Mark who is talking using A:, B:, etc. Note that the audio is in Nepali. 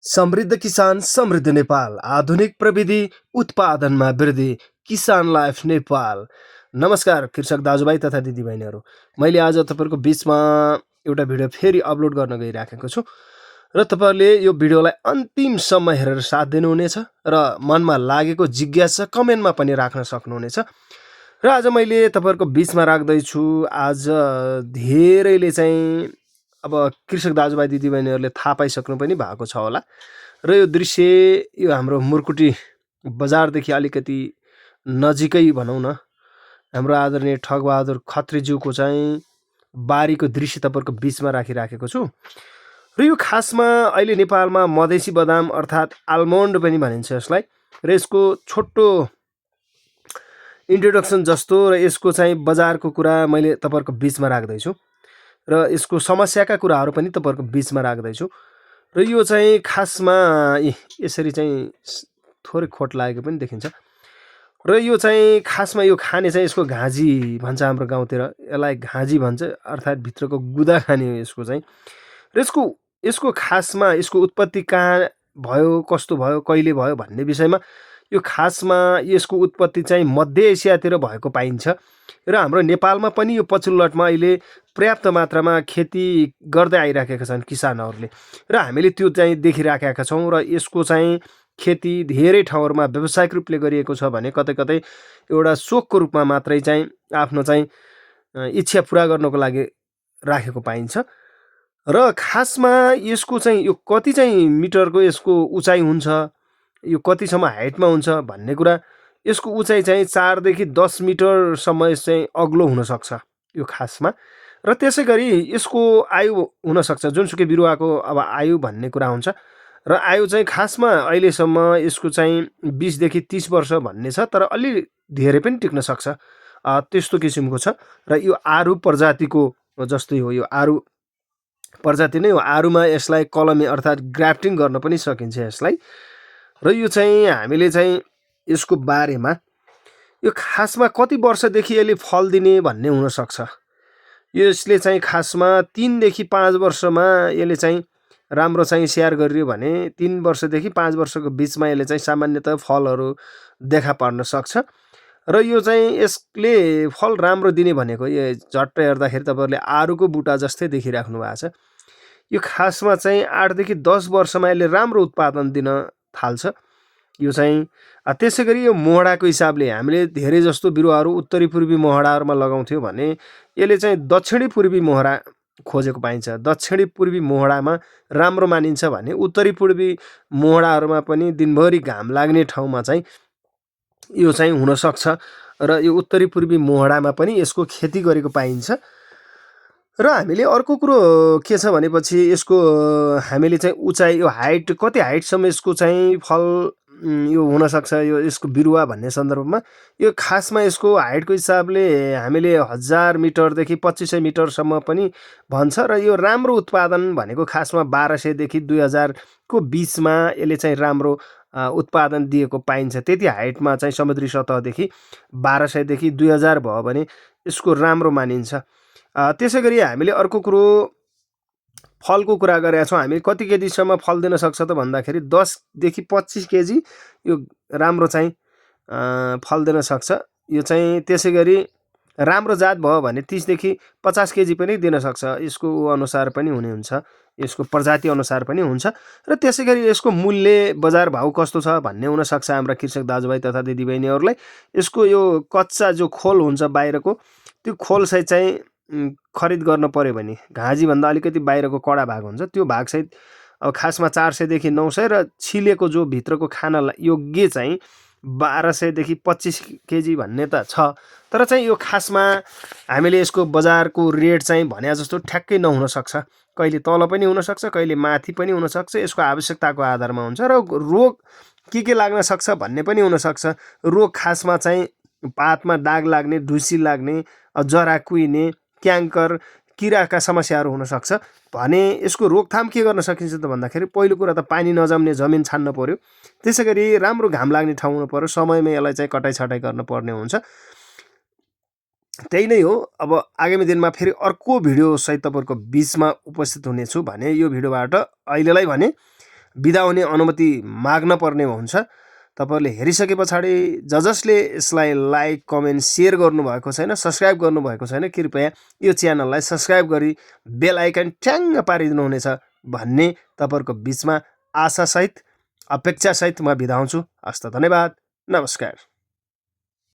A: समृद्ध किसान समृद्ध नेपाल आधुनिक प्रविधि उत्पादनमा वृद्धि किसान लाइफ नेपाल। नमस्कार कृषक दाजुभाइ तथा दिदीबहिनीहरू, मैले आज तपाईँहरूको बिचमा एउटा भिडियो फेरि अपलोड गर्न गइराखेको छु र तपाईँहरूले यो भिडियोलाई अन्तिमसम्म हेरेर साथ दिनुहुनेछ र मनमा लागेको जिज्ञासा कमेन्टमा पनि राख्न सक्नुहुनेछ। र आज मैले तपाईँहरूको बिचमा राख्दैछु। आज धेरैले चाहिँ अब कृषक दाजुभाइ दिदीबहिनीहरूले थाहा पाइसक्नु पनि भएको छ होला र यो दृश्य यो हाम्रो मुर्कुटी बजारदेखि अलिकति नजिकै भनौँ न, हाम्रो आदरणीय ठगबहादुर खत्रीज्यूको चाहिँ बारीको दृश्य तपाईँहरूको बिचमा राखिराखेको छु। र यो खासमा अहिले नेपालमा मधेसी बदाम अर्थात् आल्मोन्ड पनि भनिन्छ यसलाई, र यसको छोटो इन्ट्रोडक्सन जस्तो र यसको चाहिँ बजारको कुरा मैले तपाईँहरूको बिचमा राख्दैछु र यसको समस्याका कुराहरू पनि तपाईँहरूको बिचमा राख्दैछु। र यो चाहिँ खासमा यसरी चाहिँ थोरै खोट लागेको पनि देखिन्छ। र यो चाहिँ खासमा यो खाने चाहिँ यसको घाँजी भन्छ हाम्रो गाउँतिर, यसलाई घाँजी भन्छ अर्थात् भित्रको गुदा खाने हो यसको चाहिँ। र यसको खासमा यसको उत्पत्ति कहाँ भयो, कस्तो भयो, कहिले भयो भन्ने विषयमा यो खासमा यसको उत्पत्ति चाहिँ मध्य एसियातिर भएको पाइन्छ र हाम्रो नेपालमा पनि यो पछिल्लो अहिले पर्याप्त मात्रामा खेती गर्दै आइराखेका छन् किसानहरूले र हामीले त्यो चाहिँ देखिराखेका छौँ। र यसको चाहिँ खेती धेरै ठाउँहरूमा व्यावसायिक रूपले गरिएको छ भने कतै कतै एउटा सोखको रूपमा मात्रै चाहिँ आफ्नो चाहिँ इच्छा पुरा गर्नको लागि राखेको पाइन्छ। र खासमा यसको चाहिँ यो कति चाहिँ मिटरको यसको उचाइ हुन्छ, यो कतिसम्म हाइटमा हुन्छ भन्ने कुरा, यसको उचाइ चाहिँ 4 देखि 10 मिटरसम्म चाहिँ अग्लो हुनसक्छ यो खासमा। र त्यसै गरी यसको आयु हुनसक्छ, जुनसुकै बिरुवाको अब आयु भन्ने कुरा हुन्छ र आयु चाहिँ खासमा अहिलेसम्म यसको चाहिँ 20 देखि 30 वर्ष भन्ने छ, तर अलि धेरै पनि टिक्न सक्छ त्यस्तो किसिमको छ। र यो आरु प्रजातिको जस्तै हो, यो आरु प्रजाति नै हो। आरुमा यसलाई कलमी अर्थात् ग्राफ्टिङ गर्न पनि सकिन्छ यसलाई। र यो चाहिँ हामीले चाहिँ यसको बारेमा यो खासमा कति वर्षदेखि यसले फल दिने भन्ने हुनसक्छ। यसले चाहिँ खासमा 3 देखि 5 वर्षमा यसले चाहिँ राम्रो चाहिँ स्याहार गरियो भने 3 वर्षदेखि 5 वर्षको बिचमा यसले चाहिँ सामान्यतः फलहरू देखा पर्न सक्छ। र यो चाहिँ यसले फल राम्रो दिने भनेको यो झट्ट हेर्दाखेरि तपाईँहरूले आरुको बुटा जस्तै देखिराख्नु भएको छ। यो खासमा चाहिँ 8 देखि 10 वर्षमा यसले राम्रो उत्पादन दिन थाल्छ यो चाहिँ। त्यसै गरी यो मोहडाको हिसाबले हामीले धेरै जस्तो बिरुवाहरू उत्तरी पूर्वी मोहडाहरूमा लगाउँथ्यौँ भने यसले चाहिँ दक्षिणी पूर्वी मोहडा खोजेको पाइन्छ। दक्षिणी पूर्वी मोहडामा राम्रो मानिन्छ भने उत्तरी पूर्वी मोहडाहरूमा पनि दिनभरि घाम लाग्ने ठाउँमा चाहिँ यो चाहिँ हुनसक्छ र यो उत्तरी पूर्वी मोहडामा पनि यसको खेती गरेको पाइन्छ। र हामीले अर्को कुरो के छ भनेपछि यसको हामीले चाहिँ उचाइ, यो हाइट कति हाइटसम्म यसको चाहिँ फल यो हुनसक्छ यो यसको बिरुवा भन्ने सन्दर्भमा यो खासमा यसको हाइटको हिसाबले हामीले 1000 मिटरदेखि 2500 मिटरसम्म पनि भन्छ। र यो राम्रो उत्पादन भनेको खासमा 1200 देखि 2000 को बिचमा यसले चाहिँ राम्रो उत्पादन दिएको पाइन्छ। त्यति हाइटमा चाहिँ समुद्री सतहदेखि 1200 देखि 2000 भयो भने यसको राम्रो मानिन्छ। त्यसै गरी हामीले अर्को कुरो फलको कुरा गरेका छौँ। हामी कति केजीसम्म फल दिन सक्छ त भन्दाखेरि 10 देखि 25 केजी यो राम्रो चाहिँ फल दिन सक्छ यो चाहिँ। त्यसै गरी राम्रो जात भयो भने 30 देखि 50 केजी पनि दिन सक्छ। यसको अनुसार पनि हुने हुन्छ, यसको प्रजाति अनुसार पनि हुन्छ। र त्यसै गरी यसको मूल्य बजार भाउ कस्तो छ भन्ने हुनसक्छ हाम्रा कृषक दाजुभाइ तथा दिदीबहिनीहरूलाई। यसको यो कच्चा जो खोल हुन्छ बाहिरको, त्यो खोल चाहिँ खरिद गर्न पर्यो भने घाँजीभन्दा अलिकति बाहिरको कडा भाग हुन्छ, त्यो भाग सहित अब खासमा 400 देखि 900 र छिलेको जो भित्रको खान योग्य चाहिँ 1200 देखि 25 केजी भन्ने त छ। तर चाहिँ यो खासमा हामीले यसको बजारको रेट चाहिँ भने जस्तो ठ्याक्कै नहुन सक्छ, कहिले तल पनि हुनसक्छ, कहिले माथि पनि हुनसक्छ। यसको आवश्यकताको आधारमा हुन्छ। र रोग के लाग्न सक्छ भन्ने पनि हुनसक्छ। रोग खासमा चाहिँ पातमा दाग लाग्ने, ढुसी लाग्ने, जरा कुहिने, क्याङ्कर, किराका समस्याहरू हुनसक्छ भने यसको रोकथाम के गर्न सकिन्छ त भन्दाखेरि पहिलो कुरा त पानी नजम्ने जमिन छान्न पर्यो। त्यसै गरी राम्रो घाम लाग्ने ठाउँ हुनु पर्यो, समयमा यसलाई चाहिँ कटाइ छटाइ गर्नुपर्ने हुन्छ। त्यही नै हो। अब आगामी दिनमा फेरि अर्को भिडियो सहित तपाईँहरूको बिचमा उपस्थित हुनेछु भने यो भिडियोबाट अहिलेलाई भने बिदा हुने अनुमति माग्न पर्ने हुन्छ। तपाईँहरूले हेरिसके पछाडि जसले यसलाई लाइक कमेन्ट सेयर गर्नुभएको छैन, सब्सक्राइब गर्नुभएको छैन, कृपया यो च्यानललाई सब्सक्राइब गरी बेल आइकन ट्याङ्ग पारिदिनु हुनेछ भन्ने तपाईँहरूको बिचमा आशासहित अपेक्षासहित म बिदा हुन्छु। हस्त, धन्यवाद, नमस्कार।